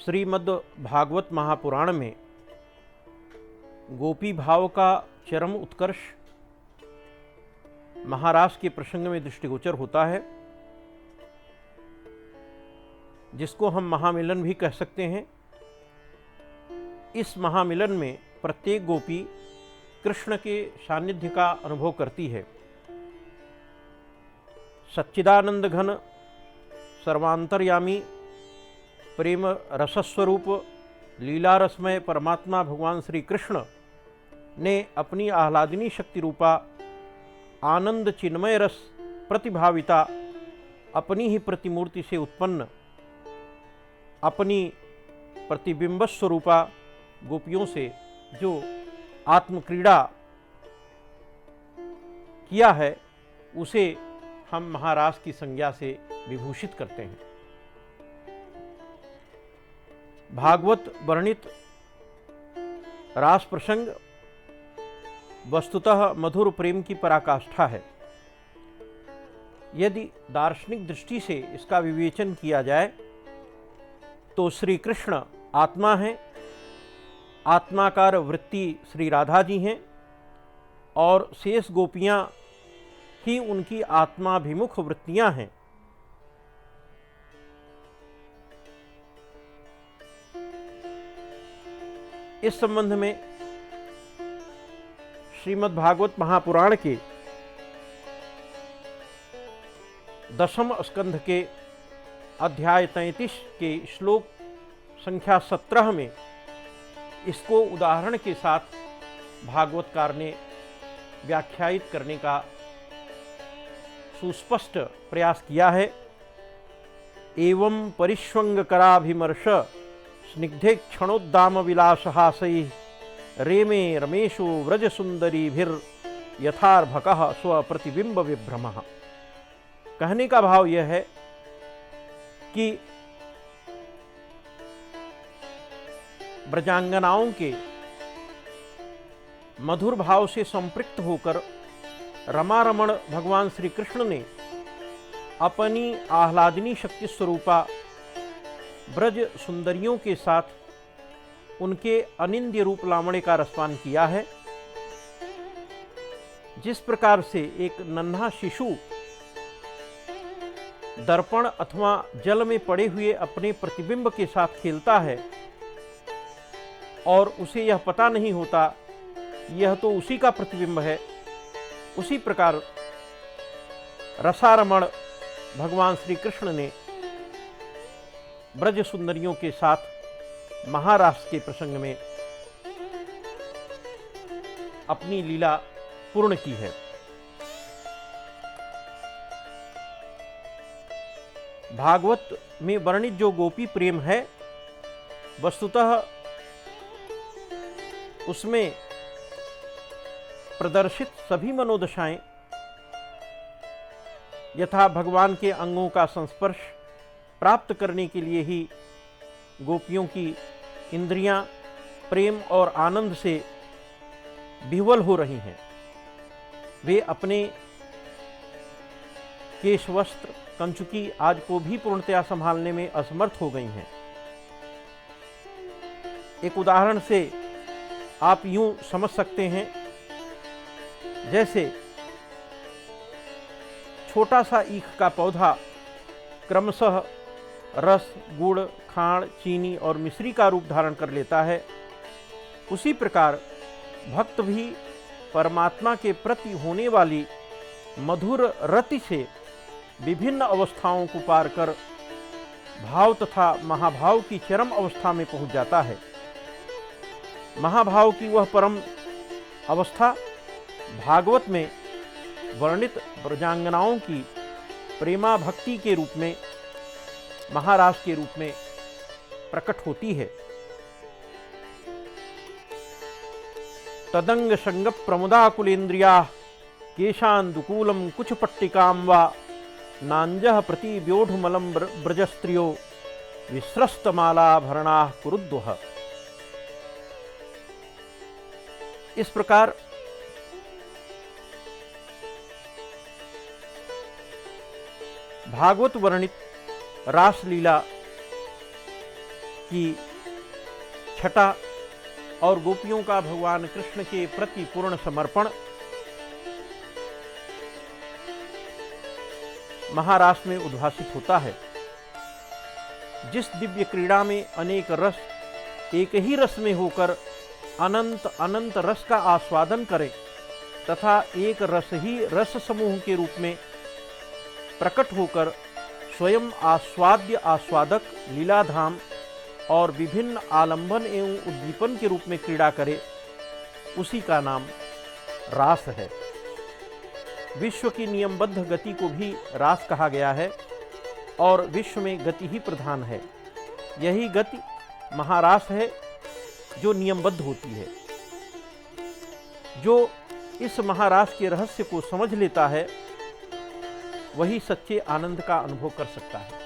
श्रीमद् भागवत महापुराण में गोपी भाव का चरम उत्कर्ष महारास के प्रसंग में दृष्टिगोचर होता है, जिसको हम महामिलन भी कह सकते हैं। इस महामिलन में प्रत्येक गोपी कृष्ण के सानिध्य का अनुभव करती है। सच्चिदानंद घन सर्वांतर्यामी प्रेम रसस्वरूप लीला रसमय परमात्मा भगवान श्री कृष्ण ने अपनी आह्लादिनी शक्ति रूपा आनंद चिन्मय रस प्रतिभाविता अपनी ही प्रतिमूर्ति से उत्पन्न अपनी प्रतिबिंब स्वरूपा गोपियों से जो आत्मक्रीड़ा किया है, उसे हम महारास की संज्ञा से विभूषित करते हैं। भागवत वर्णित रास प्रसंग वस्तुतः मधुर प्रेम की पराकाष्ठा है। यदि दार्शनिक दृष्टि से इसका विवेचन किया जाए तो श्री कृष्ण आत्मा हैं, आत्माकार वृत्ति श्री राधा जी हैं और शेष गोपियां ही उनकी आत्माभिमुख वृत्तियां हैं। इस संबंध में श्रीमद् भागवत महापुराण के 10वें स्कंध के अध्याय 33 के श्लोक संख्या 17 में इसको उदाहरण के साथ भागवतकार ने व्याख्यायित करने का सुस्पष्ट प्रयास किया है। एवं परिष्वंगकराभिमर्श स्निग्धे क्षणोद्दाम विलासहासै रेमे रमेशो व्रज सुंदरीभिर यथार्भकः स्वप्रतिबिंब विभ्रमः। कहने का भाव यह है कि ब्रजांगनाओं के मधुर भाव से संपृक्त होकर रमारमण भगवान श्री कृष्ण ने अपनी आह्लादिनी शक्ति स्वरूपा ब्रज सुंदरियों के साथ उनके अनिंद्य रूप लावण्य का रसपान किया है। जिस प्रकार से एक नन्हा शिशु दर्पण अथवा जल में पड़े हुए अपने प्रतिबिंब के साथ खेलता है और उसे यह पता नहीं होता यह तो उसी का प्रतिबिंब है, उसी प्रकार रसारमण भगवान श्री कृष्ण ने ब्रज सुंदरियों के साथ महारास के प्रसंग में अपनी लीला पूर्ण की है। भागवत में वर्णित जो गोपी प्रेम है, वस्तुतः उसमें प्रदर्शित सभी मनोदशाएं यथा भगवान के अंगों का संस्पर्श प्राप्त करने के लिए ही गोपियों की इंद्रियां प्रेम और आनंद से विह्वल हो रही हैं। वे अपने केश वस्त्र कंचुकी आदि को भी पूर्णतया संभालने में असमर्थ हो गई हैं। एक उदाहरण से आप यूं समझ सकते हैं, जैसे छोटा सा ईख का पौधा क्रमशः रस, गुड़, खांड, चीनी और मिश्री का रूप धारण कर लेता है, उसी प्रकार भक्त भी परमात्मा के प्रति होने वाली मधुर रति से विभिन्न अवस्थाओं को पार कर भाव तथा महाभाव की चरम अवस्था में पहुंच जाता है। महाभाव की वह परम अवस्था भागवत में वर्णित ब्रजांगनाओं की प्रेमा भक्ति के रूप में, महारास के रूप में प्रकट होती है। तदंग संग प्रमुदाकुलेन्द्रिया केशान्दुकूलम कुछ पट्टिकाम वा नांजः प्रति व्योढ़मलम ब्रजस्त्रियो विस्रस्तमालाभरणा कुरुद्वः। इस प्रकार भागवत वर्णित रासलीला की छटा और गोपियों का भगवान कृष्ण के प्रति पूर्ण समर्पण महारास में उद्भासित होता है। जिस दिव्य क्रीड़ा में अनेक रस एक ही रस में होकर अनंत अनंत रस का आस्वादन करें तथा एक रस ही रस समूह के रूप में प्रकट होकर स्वयं आस्वाद्य आस्वादक लीलाधाम और विभिन्न आलंबन एवं उद्दीपन के रूप में क्रीड़ा करे, उसी का नाम रास है। विश्व की नियमबद्ध गति को भी रास कहा गया है और विश्व में गति ही प्रधान है। यही गति महारास है जो नियमबद्ध होती है। जो इस महारास के रहस्य को समझ लेता है वही सच्चे आनंद का अनुभव कर सकता है।